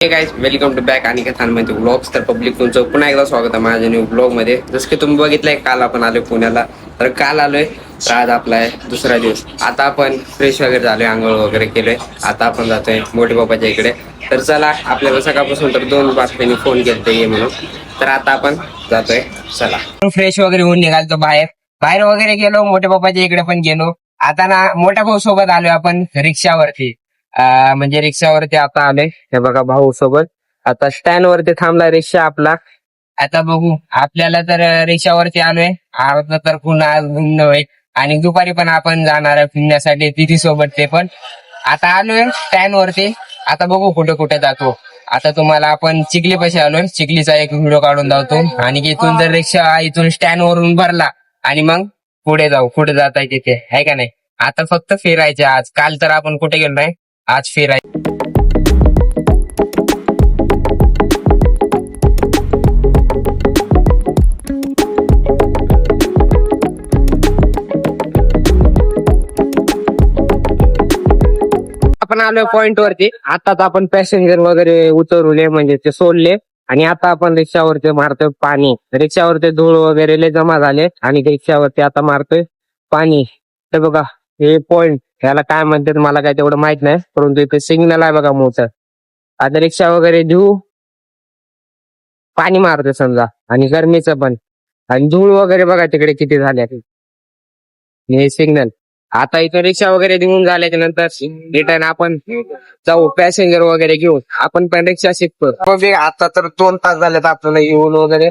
Guys welcome to back आणि कथांमध्ये blogs. तर पब्लिक तुमचं पुन्हा एकदा स्वागत आहे माझ्या न्यू ब्लॉग मध्ये. जसं की तुम्ही बघितलंय काल आपण आलोय पुण्याला, तर काल आलोय तर आज आपला आहे दुसरा दिवस. आता आपण फ्रेश वगैरे झालोय, आंघोळ वगैरे केलोय. आता आपण जातोय मोठे बाबाच्या इकडे. तर चला, आपल्याला सकाळपासून तर 2 बातम्यांनी फोन केलते ये म्हणून, तर आता आपण जातोय. चला फ्रेश वगैरे होऊन निघालतो बाहेर वगैरे गेलो, मोठे बाबाच्या इकडे पण गेलो. आता ना मोठ्या भाऊ सोबत आलोय आपण रिक्षावरती. म्हणजे रिक्षावरती आता आलोय. हे बघा भाऊ सोबत आता स्टँड वरती थांबला रिक्षा आपला. आता बघू, आपल्याला तर रिक्षावरती आलोय. अर्धा तर पुन्हा घुमणं होईल आणि दुपारी पण आपण जाणार आहे फिरण्यासाठी तिथे सोबत. ते पण आता आलोय स्टँड वरती. आता बघू कुठे कुठे जातो. आता तुम्हाला आपण चिखली पाशी आलोय, चिखलीचा एक व्हिडिओ काढून जातो. आणि इथून जर रिक्षा इथून स्टँड वरून भरला आणि मग पुढे जाऊ, कुठे जाता तिथे आहे का नाही. आता फक्त फिरायचे आज. काल तर आपण कुठे गेलो नाही, आज फिरायचं. आपण आलोय पॉइंट वरती. आताच आपण पॅसेंजर वगैरे उतरवले, म्हणजे ते सोडले. आणि आता आपण रिक्षावरती मारतोय पाणी. रिक्षावरती धूळ वगैरे लय जमा झाले आणि रिक्षावरती आता मारतोय पाणी. हे बघा, हे पॉइंट, ह्याला काय म्हणतात मला काय तेवढं माहित नाही, परंतु इथे सिग्नल आहे बघा मोठं. आता रिक्षा वगैरे देऊ, पाणी मारतोय समजा, आणि गरमीचं पण. आणि धूळ वगैरे बघा तिकडे किती झाल्या. हे सिग्नल. आता इथं रिक्षा वगैरे देऊन झाल्याच्या नंतर रिटर्न आपण जाऊ पॅसेंजर वगैरे घेऊन. आपण पण रिक्षा शिकतो. आता तर 2 तास झालेत आपल्याला येऊन वगैरे.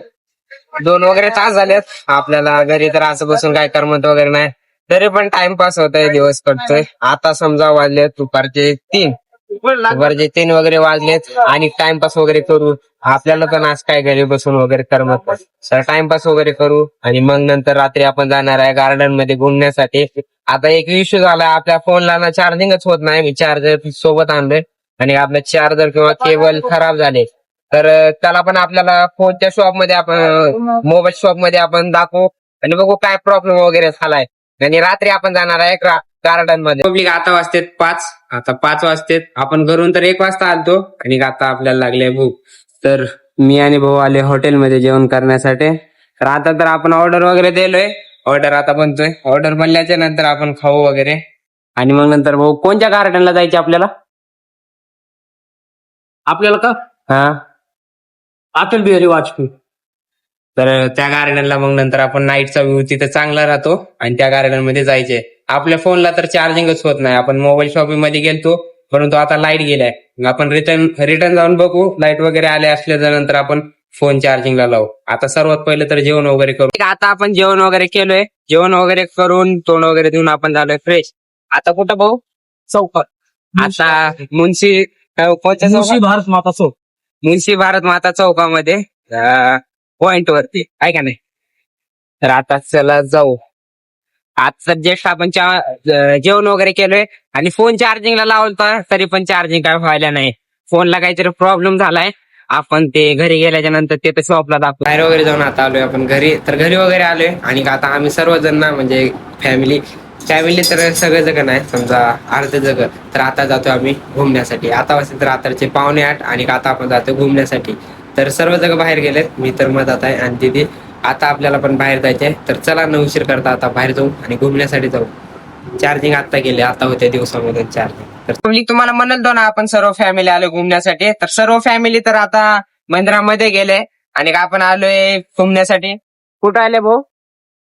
2 वगैरे तास झालेत आपल्याला घरी. तर असं बसून काय करमत वगैरे नाही, तरी पण टाइमपास होत आहे, दिवस कटतोय. आता समजा वाजलेत दुपारचे 3 वगैरे वाजलेत आणि टाइमपास वगैरे करू. आपल्याला पण आज काय घरी बसून वगैरे करमत नाही, तर टाइमपास वगैरे करू. आणि मग नंतर रात्री आपण जाणार आहे गार्डन मध्ये घुमण्यासाठी. आता एक इश्यू झाला, आपल्या फोनला ना चार्जिंगच होत नाही. मी चार्जर सोबत आणलोय आणि आपलं चार्जर किंवा केबल खराब झाले, तर त्याला पण आपल्याला फोनच्या शॉप मध्ये आपण मोबाईल शॉप मध्ये आपण दाखवू आणि बघू काय प्रॉब्लेम वगैरे झालाय. आणि रात्री आपण जाणार आहे गार्डन मध्ये. पब्लिक आता वाजतेत 5. आता 5 वाजतेत. आपण घरून तर 1 वाजता आलतो आणि आता आपल्याला लागले भूक. तर मी आणि भाऊ आले हॉटेलमध्ये जेवण करण्यासाठी. तर आता तर आपण ऑर्डर वगैरे दिलोय. ऑर्डर आता बनतोय. ऑर्डर बनल्याच्या नंतर आपण खाऊ वगैरे. आणि मग नंतर भाऊ कोणत्या गार्डनला जायचे आपल्याला का? हा, अटल बिहारी वाजपेयी. तर त्या गार्डनला मग नंतर आपण नाईटचा व्ह्यू तिथे चांगला राहतो आणि त्या गार्डन मध्ये जायचे. आपल्या फोनला तर चार्जिंगच होत नाही. आपण मोबाईल शॉपिंग मध्ये गेलतो, परंतु आता लाईट गेलाय. आपण रिटर्न जाऊन बघू. लाईट वगैरे आले असल्याच्या नंतर आपण फोन चार्जिंगला लावू. आता सर्वात पहिले तर जेवण वगैरे करू. आता आपण जेवण वगैरे केलोय. जेवण वगैरे करून तोंड वगैरे देऊन आपण झालोय फ्रेश. आता कुठं भाऊ? चौकात. आता मुन्शी भारत माता चौक, मुन्शी भारत माता चौकामध्ये पॉइंट वरती आहे का नाही. तर आता चला जाऊ. आता जस्ट आपण जेवण वगैरे केलोय आणि फोन चार्जिंगला लावला, तरी पण चार्जिंग काय व्हायला नाही. फोनला काहीतरी प्रॉब्लेम झालाय. आपण ते घरी गेल्याच्या नंतर ते तर शॉपला दाखवू. बाहेर वगैरे जाऊन आता आलोय आपण घरी. तर घरी वगैरे आलोय आणि आता आम्ही सर्वजण ना, म्हणजे फॅमिली तर सगळे जग नाही, समजा अर्धे जग. तर आता जातो आम्ही घुमण्यासाठी. आता वाजता रात्रीचे 7:45 आणि आता आपण जातो घुमण्यासाठी. तर सर्व जग बाहेर गेलेत, मी तर मधात आहे आणि तिथे. आता आपल्याला पण बाहेर जायचंय, तर चला न उशीर करता आता बाहेर जाऊ आणि घुमण्यासाठी जाऊ. चार्जिंग आता गेले, आता होते दिवसामध्ये चार्जिंग. तर तुम्हाला म्हणतो ना, आपण सर्व फॅमिली आलो घुमण्यासाठी. तर सर्व फॅमिली तर आता मंदिरामध्ये गेले आणि आपण आलोय घुमण्यासाठी. कुठं आले भाऊ?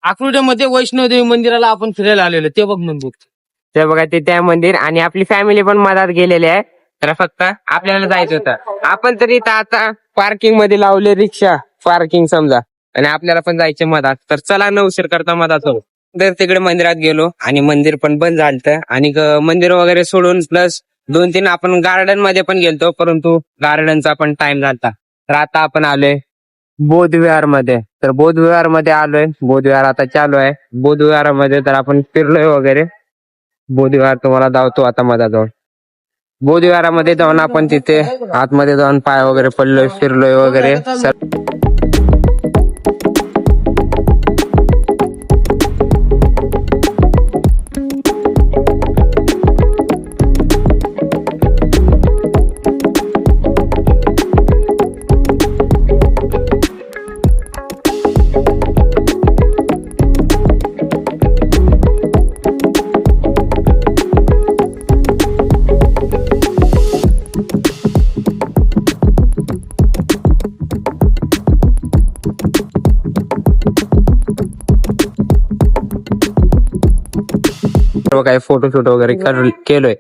अक्रोड्यामध्ये वैष्णोदेवी मंदिराला आपण फिरायला आलेलो, ते बघ म्हणून बघ. ते बघा ते त्या मंदिर. आणि आपली फॅमिली पण मधात गेलेली आहे. तर फक्त आपल्याला जायचं होतं. आपण तरी आता पार्किंग मध्ये लावले रिक्षा, पार्किंग समजा, आणि आपल्याला पण जायचे मधात. तर चला न उशीर करता मधात जाऊ. तर तिकडे मंदिरात गेलो आणि मंदिर पण बंद झालं. आणि मंदिर वगैरे सोडून प्लस 2-3 आपण गार्डन मध्ये पण गेलतो, परंतु गार्डनचा पण टाइम झाला. तर आता आपण आलोय बौद्धविहार मध्ये. तर बौद्धविहार मध्ये आलोय. बौद्धविहार आता चालू आहे. बौद्धविहारामध्ये तर आपण फिरलोय वगैरे. बौद्धविहार तुम्हाला दावतो आता मधात जाऊन. बौद्धविहारामध्ये जाऊन आपण तिथे आतमध्ये जाऊन पाय वगैरे पडलोय, फिरलोय वगैरे. सर्व काही फोटोशूट वगैरे केलोय.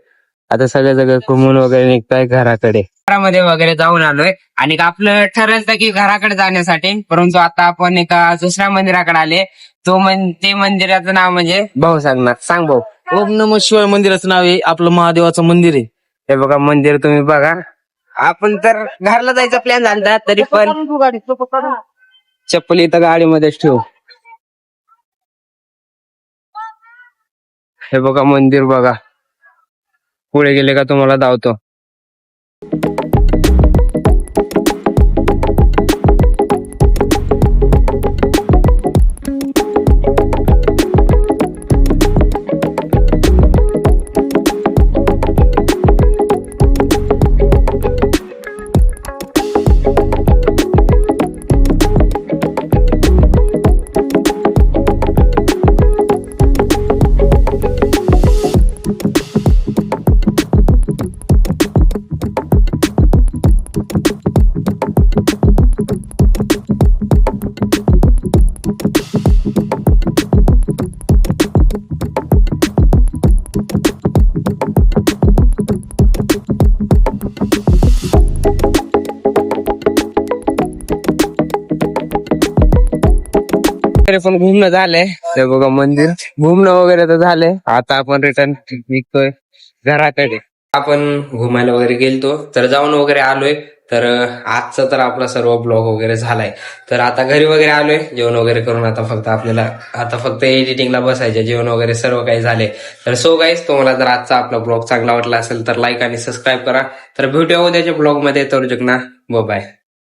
आता सगळे सगळे घुमून वगैरे निघताय घराकडे. घरामध्ये वगैरे जाऊन आलोय आणि आपलं ठरलं की घराकडे जाण्यासाठी, परंतु आता आपण एका दुसऱ्या मंदिराकडे आले. ते मंदिराचं नाव म्हणजे भाऊ सांगणार. सांग भाऊ. ओम नम शिवाय मंदिराचं नाव आहे, आपलं महादेवाचं मंदिर आहे. हे बघा मंदिर तुम्ही बघा. आपण तर घरला जायचा प्लॅन झाला तरी पण चप्पल इथं गाडीमध्येच ठेवू. हे बघा मंदिर बघा. पुढे गेले का तुम्हाला धावतो. पण घुमणं झालंय. ते बघा मंदिर घुमणं वगैरे तर झालंय. आता आपण रिटर्न निघतोय घराकडे. आपण घुमायला वगैरे गेलतो तर जाऊन वगैरे आलोय. तर आजचा तर आपला सर्व ब्लॉग वगैरे झालाय. तर आता घरी वगैरे आलोय जेवण वगैरे करून. आता फक्त एडिटिंगला बसायचे. जेवण वगैरे सर्व काही झाले. तर सो गाईज, तुम्हाला जर आजचा आपला ब्लॉग चांगला वाटला असेल तर लाईक आणि सबस्क्राईब करा. तर भेटूया उद्याच्या ब्लॉग मध्ये. तर बाय.